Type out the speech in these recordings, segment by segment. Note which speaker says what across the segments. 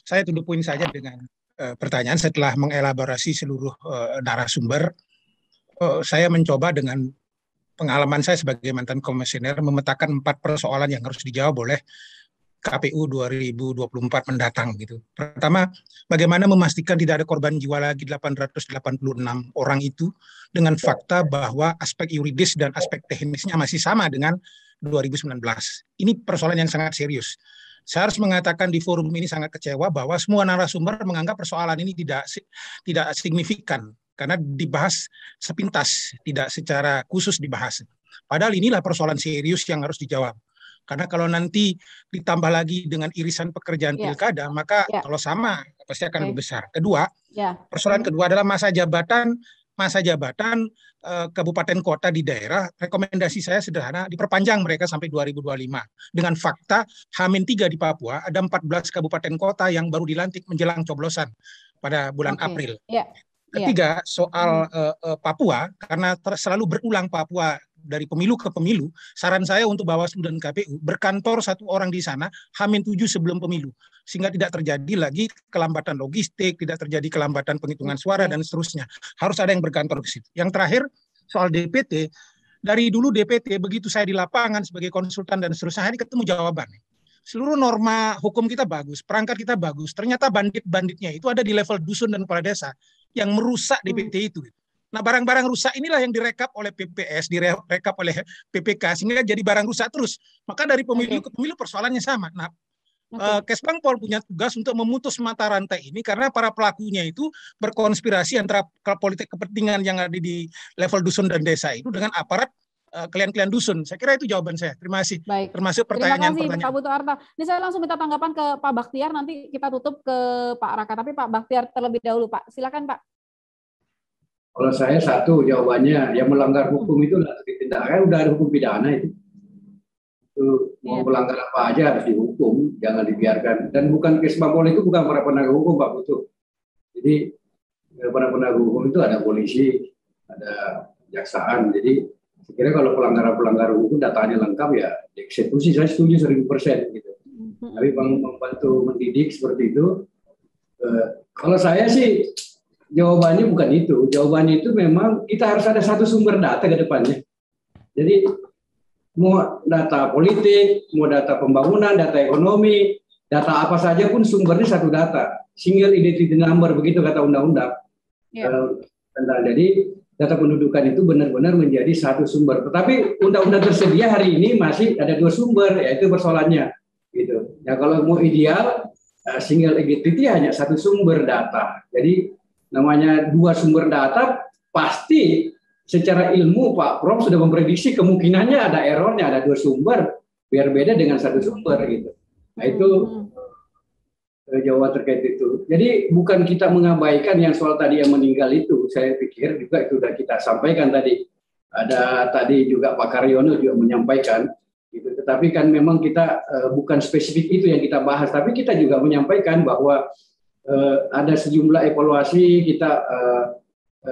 Speaker 1: Saya to the point saja dengan pertanyaan setelah mengelaborasi seluruh narasumber. Saya mencoba dengan pengalaman saya sebagai mantan komisioner memetakan 4 persoalan yang harus dijawab oleh KPU 2024 mendatang gitu. Pertama, bagaimana memastikan tidak ada korban jiwa lagi 886 orang itu dengan fakta bahwa aspek yuridis dan aspek teknisnya masih sama dengan 2019. Ini persoalan yang sangat serius. Saya harus mengatakan di forum ini sangat kecewa bahwa semua narasumber menganggap persoalan ini tidak signifikan karena dibahas sepintas, tidak secara khusus dibahas. Padahal inilah persoalan serius yang harus dijawab. Karena kalau nanti ditambah lagi dengan irisan pekerjaan pilkada, maka kalau sama pasti akan lebih besar. Kedua, persoalan kedua adalah masa jabatan kabupaten kota di daerah. Rekomendasi saya sederhana, diperpanjang mereka sampai 2025. Dengan fakta H-3 di Papua ada 14 kabupaten kota yang baru dilantik menjelang coblosan pada bulan April. Ketiga, soal Papua, karena selalu berulang Papua dari pemilu ke pemilu, saran saya untuk Bawaslu dan KPU berkantor satu orang di sana H-7 sebelum pemilu, sehingga tidak terjadi lagi kelambatan logistik, tidak terjadi kelambatan penghitungan suara dan seterusnya. Harus ada yang berkantor ke situ. Yang terakhir soal DPT, dari dulu DPT begitu saya di lapangan sebagai konsultan dan seterusnya, hari ketemu jawabannya. Seluruh norma hukum kita bagus, perangkat kita bagus. Ternyata bandit-banditnya itu ada di level dusun dan kepala desa yang merusak DPT itu. Nah, barang-barang rusak inilah yang direkap oleh PPS, direkap oleh PPK, sehingga jadi barang rusak terus. Maka dari pemilu ke pemilu persoalannya sama. Nah, Kesbangpol punya tugas untuk memutus mata rantai ini karena para pelakunya itu berkonspirasi antara politik kepentingan yang ada di level dusun dan desa itu dengan aparat klien-klien dusun. Saya kira itu jawaban saya. Terima kasih.
Speaker 2: Baik.
Speaker 1: Termasuk pertanyaan-pertanyaan.
Speaker 2: Terima kasih Pak Putu Arta. Ini saya langsung minta tanggapan ke Pak Bakhtiar, nanti kita tutup ke Pak Raka. Tapi Pak Bakhtiar terlebih dahulu, Pak. Silakan, Pak.
Speaker 3: Kalau saya satu jawabannya, yang melanggar hukum itu harus ditindak. Udah ada hukum pidana itu. Mau melanggar apa aja harus dihukum, jangan dibiarkan. Dan bukan Kesbangpol itu bukan para penegak hukum, Pak Putu. Jadi para penegak hukum itu ada polisi, ada kejaksaan. Jadi saya kira kalau pelanggaran hukum datanya lengkap ya dieksekusi. Saya setuju 1000% gitu. Tapi membantu mendidik seperti itu. Kalau saya sih jawabannya bukan itu. Jawabannya itu memang kita harus ada satu sumber data ke depannya. Jadi mau data politik, mau data pembangunan, data ekonomi, data apa saja pun sumbernya satu data. Single identity number, begitu kata undang-undang. Jadi data pendudukan itu benar-benar menjadi satu sumber. Tetapi undang-undang tersedia hari ini masih ada 2 sumber, yaitu persoalannya. Gitu. Ya kalau mau ideal, single identity hanya satu sumber data. Jadi namanya 2 sumber data, pasti secara ilmu Pak Prof sudah memprediksi kemungkinannya ada errornya, ada 2 sumber, biar beda dengan satu sumber gitu. Nah itu jawaban terkait itu. Jadi bukan kita mengabaikan yang soal tadi yang meninggal itu, saya pikir juga itu sudah kita sampaikan tadi. Ada tadi juga Pak Karyono juga menyampaikan, gitu. Tetapi kan memang kita bukan spesifik itu yang kita bahas, tapi kita juga menyampaikan bahwa ada sejumlah evaluasi kita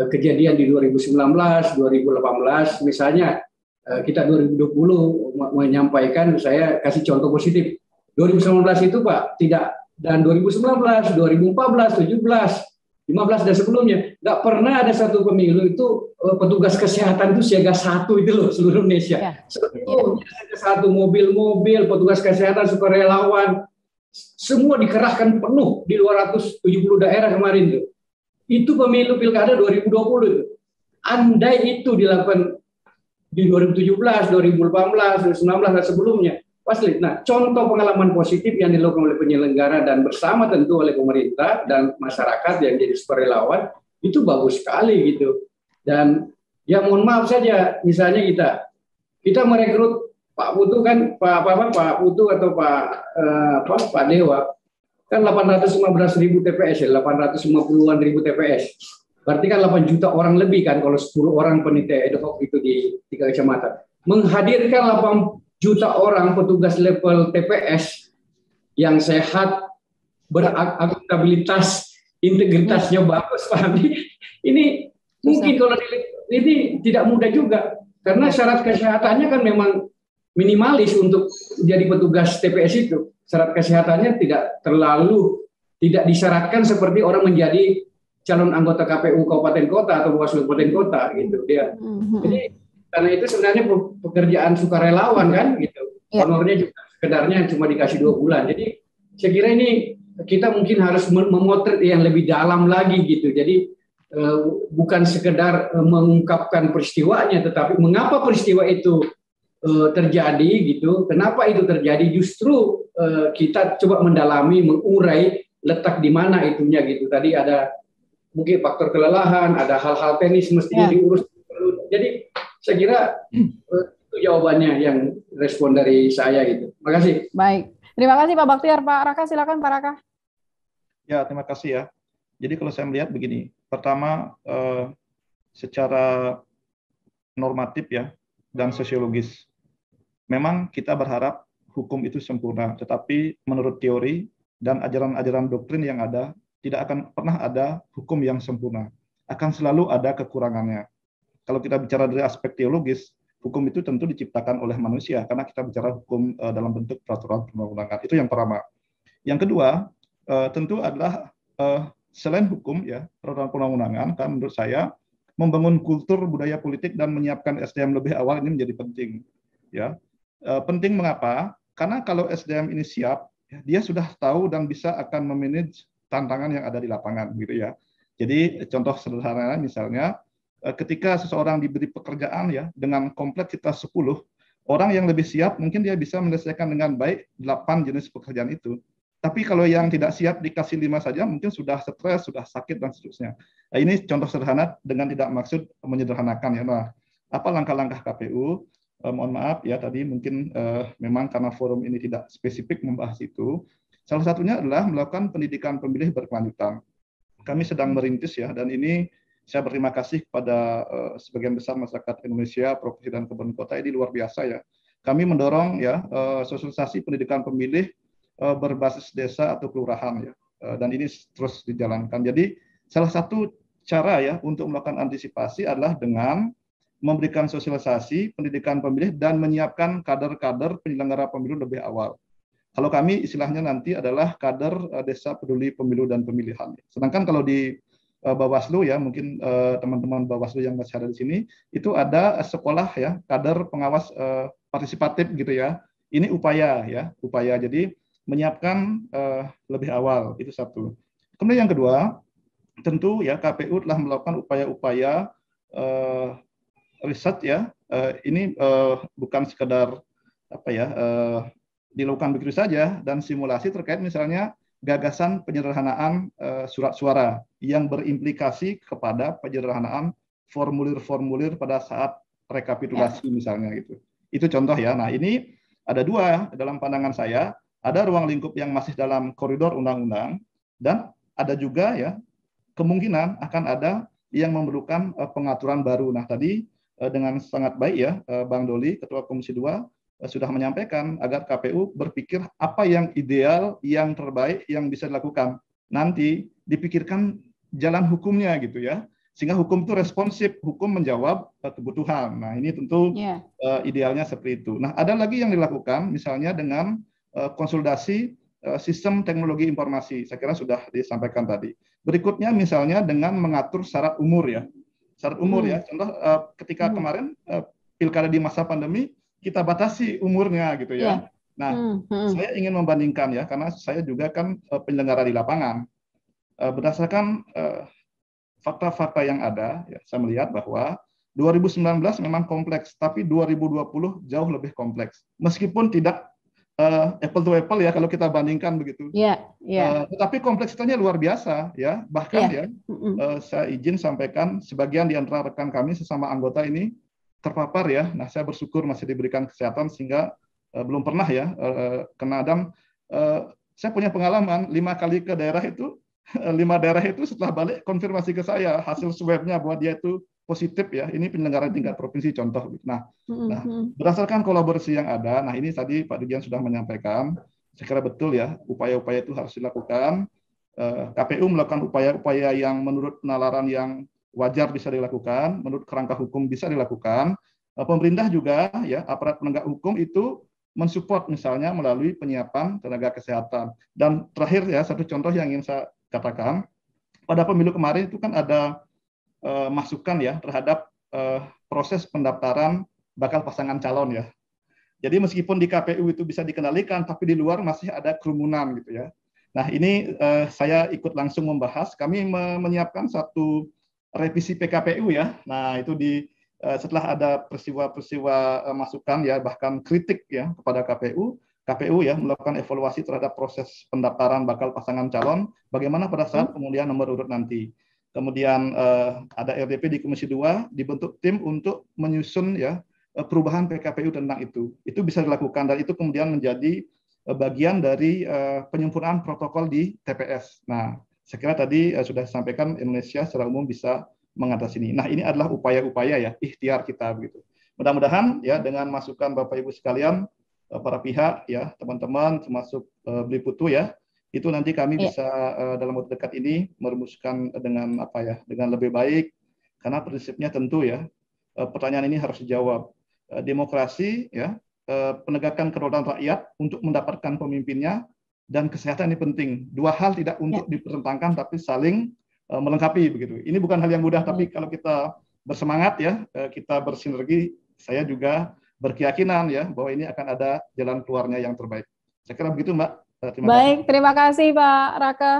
Speaker 3: kejadian di 2019, 2018, misalnya kita 2020 menyampaikan, saya kasih contoh positif. 2019 itu Pak, tidak, dan 2019, 2014, 17, 15 dan sebelumnya, nggak pernah ada satu pemilu itu petugas kesehatan itu siaga 1 itu loh seluruh Indonesia. Seluruhnya ada 1 mobil-mobil, petugas kesehatan, sukarelawan, semua dikerahkan penuh di 270 daerah kemarin tuh. Itu pemilu pilkada 2020 itu. Andai itu dilakukan di 2017, 2018, 2019 dan sebelumnya, pasti. Nah, contoh pengalaman positif yang dilakukan oleh penyelenggara dan bersama tentu oleh pemerintah dan masyarakat yang jadi sukarelawan itu bagus sekali gitu. Dan ya mohon maaf saja, misalnya kita merekrut Pak Putu kan Pak Putu atau Pak Dewa kan 815.000 TPS ya, 850-an ribu TPS. Berarti kan 8 juta orang lebih kan kalau 10 orang panitia ad hoc itu di 3 kecamatan. Menghadirkan 8 juta orang petugas level TPS yang sehat, berakuntabilitas, integritasnya bagus, Pak Andi. Ini mungkin kalau ini tidak mudah juga karena syarat kesehatannya kan memang minimalis untuk jadi petugas TPS itu. Syarat kesehatannya tidak disyaratkan seperti orang menjadi calon anggota KPU kabupaten kota atau Bawaslu kabupaten kota gitu dia. Jadi karena itu sebenarnya pekerjaan sukarelawan kan gitu. Honornya juga sekedarnya cuma dikasih 2 bulan. Jadi saya kira ini kita mungkin harus memotret yang lebih dalam lagi gitu. Jadi bukan sekedar mengungkapkan peristiwanya, tetapi mengapa peristiwa itu terjadi gitu. Kenapa itu terjadi? Justru kita coba mendalami, mengurai letak di mana itunya gitu. Tadi ada mungkin faktor kelelahan, ada hal-hal teknis mestinya diurus. Jadi saya kira itu jawabannya yang respon dari saya gitu. Terima kasih.
Speaker 2: Baik, terima kasih Pak Baktiar. Pak Raka, silakan Pak Raka.
Speaker 4: Ya, terima kasih ya. Jadi kalau saya melihat begini, pertama secara normatif ya dan sosiologis, memang kita berharap hukum itu sempurna, tetapi menurut teori dan ajaran-ajaran doktrin yang ada, tidak akan pernah ada hukum yang sempurna. Akan selalu ada kekurangannya. Kalau kita bicara dari aspek teologis, hukum itu tentu diciptakan oleh manusia, karena kita bicara hukum dalam bentuk peraturan perundang-undangan. Itu yang pertama. Yang kedua, tentu adalah selain hukum, ya peraturan perundang-undangan, kan menurut saya, membangun kultur budaya politik dan menyiapkan SDM lebih awal ini menjadi penting. Ya, penting mengapa? Karena kalau SDM ini siap, dia sudah tahu dan bisa akan memanage tantangan yang ada di lapangan, gitu ya. Jadi contoh sederhana misalnya, ketika seseorang diberi pekerjaan ya dengan kompleksitas 10, orang yang lebih siap mungkin dia bisa menyelesaikan dengan baik 8 jenis pekerjaan itu. Tapi kalau yang tidak siap dikasih 5 saja mungkin sudah stres, sudah sakit dan seterusnya. Nah, ini contoh sederhana dengan tidak maksud menyederhanakan ya. Nah, apa langkah-langkah KPU? Mohon maaf ya tadi mungkin memang karena forum ini tidak spesifik membahas itu. Salah satunya adalah melakukan pendidikan pemilih berkelanjutan. Kami sedang merintis ya, dan ini saya berterima kasih kepada sebagian besar masyarakat Indonesia, provinsi dan kabupaten kota, ini luar biasa ya. Kami mendorong ya sosialisasi pendidikan pemilih berbasis desa atau kelurahan ya, dan ini terus dijalankan. Jadi salah satu cara ya untuk melakukan antisipasi adalah dengan memberikan sosialisasi pendidikan pemilih dan menyiapkan kader-kader penyelenggara pemilu lebih awal. Kalau kami istilahnya nanti adalah kader desa peduli pemilu dan pemilihan. Sedangkan kalau di Bawaslu ya, mungkin teman-teman Bawaslu yang masih ada di sini, itu ada sekolah ya, kader pengawas partisipatif gitu ya. Ini upaya ya, upaya. Jadi menyiapkan lebih awal, itu satu. Kemudian yang kedua, tentu ya KPU telah melakukan upaya-upaya riset ya. Ini bukan sekedar apa ya, dilakukan begitu saja, dan simulasi terkait misalnya gagasan penyederhanaan surat suara yang berimplikasi kepada penyederhanaan formulir-formulir pada saat rekapitulasi misalnya gitu. Itu contoh ya. Nah, ini ada 2 dalam pandangan saya, ada ruang lingkup yang masih dalam koridor undang-undang dan ada juga ya kemungkinan akan ada yang memerlukan pengaturan baru. Nah, tadi dengan sangat baik ya Bang Doli, Ketua Komisi 2 sudah menyampaikan agar KPU berpikir apa yang ideal, yang terbaik, yang bisa dilakukan. Nanti dipikirkan jalan hukumnya gitu ya, sehingga hukum itu responsif, hukum menjawab kebutuhan. Nah ini tentu idealnya seperti itu. Nah ada lagi yang dilakukan misalnya dengan konsolidasi sistem teknologi informasi, saya kira sudah disampaikan tadi. Berikutnya misalnya dengan mengatur syarat umur ya, syarat umur ya. Contoh ketika kemarin pilkada di masa pandemi, kita batasi umurnya gitu ya. Nah, saya ingin membandingkan ya, karena saya juga kan penyelenggara di lapangan. Berdasarkan fakta-fakta yang ada, ya, saya melihat bahwa 2019 memang kompleks, tapi 2020 jauh lebih kompleks. Meskipun tidak apple to apple ya kalau kita bandingkan begitu. Tetapi kompleksitasnya luar biasa ya. Bahkan ya, saya izin sampaikan sebagian di antara rekan kami sesama anggota ini terpapar ya. Nah, saya bersyukur masih diberikan kesehatan sehingga belum pernah ya kena. Dan saya punya pengalaman 5 kali ke daerah itu, 5 daerah itu setelah balik konfirmasi ke saya hasil swabnya bahwa dia itu positif ya. Ini penyelenggara tingkat provinsi contoh. Nah, berdasarkan kolaborasi yang ada, nah ini tadi Pak Dirjen sudah menyampaikan, saya kira betul ya, upaya-upaya itu harus dilakukan. KPU melakukan upaya-upaya yang menurut penalaran yang wajar bisa dilakukan, menurut kerangka hukum bisa dilakukan, Pemerintah juga ya, aparat penegak hukum itu mensupport misalnya melalui penyiapan tenaga kesehatan. Dan terakhir ya, satu contoh yang ingin saya katakan, pada pemilu kemarin itu kan ada masukan ya terhadap proses pendaftaran bakal pasangan calon ya. Jadi meskipun di KPU itu bisa dikendalikan, tapi di luar masih ada kerumunan gitu ya. Nah ini saya ikut langsung membahas. Kami menyiapkan satu revisi PKPU ya. Nah itu setelah ada peristiwa-peristiwa masukan ya, bahkan kritik ya kepada KPU ya melakukan evaluasi terhadap proses pendaftaran bakal pasangan calon. Bagaimana pada saat pengundian nomor urut nanti. Kemudian ada RDP di Komisi 2 dibentuk tim untuk menyusun ya perubahan PKPU tentang itu. Itu bisa dilakukan dan itu kemudian menjadi bagian dari penyempurnaan protokol di TPS. Nah, saya kira tadi sudah disampaikan Indonesia secara umum bisa mengatasi ini. Nah, ini adalah upaya-upaya ya, ikhtiar kita begitu. Mudah-mudahan ya dengan masukan Bapak Ibu sekalian, para pihak ya, teman-teman termasuk Beli Putu ya, itu nanti kami bisa dalam waktu dekat ini merumuskan dengan apa ya, dengan lebih baik karena prinsipnya tentu ya pertanyaan ini harus dijawab. Demokrasi ya, penegakan kedaulatan rakyat untuk mendapatkan pemimpinnya dan kesehatan ini penting. Dua hal tidak untuk dipertentangkan tapi saling melengkapi begitu. Ini bukan hal yang mudah tapi kalau kita bersemangat ya, kita bersinergi, saya juga berkeyakinan ya bahwa ini akan ada jalan keluarnya yang terbaik. Saya kira begitu Mbak.
Speaker 2: Baik, terima kasih Pak Raka.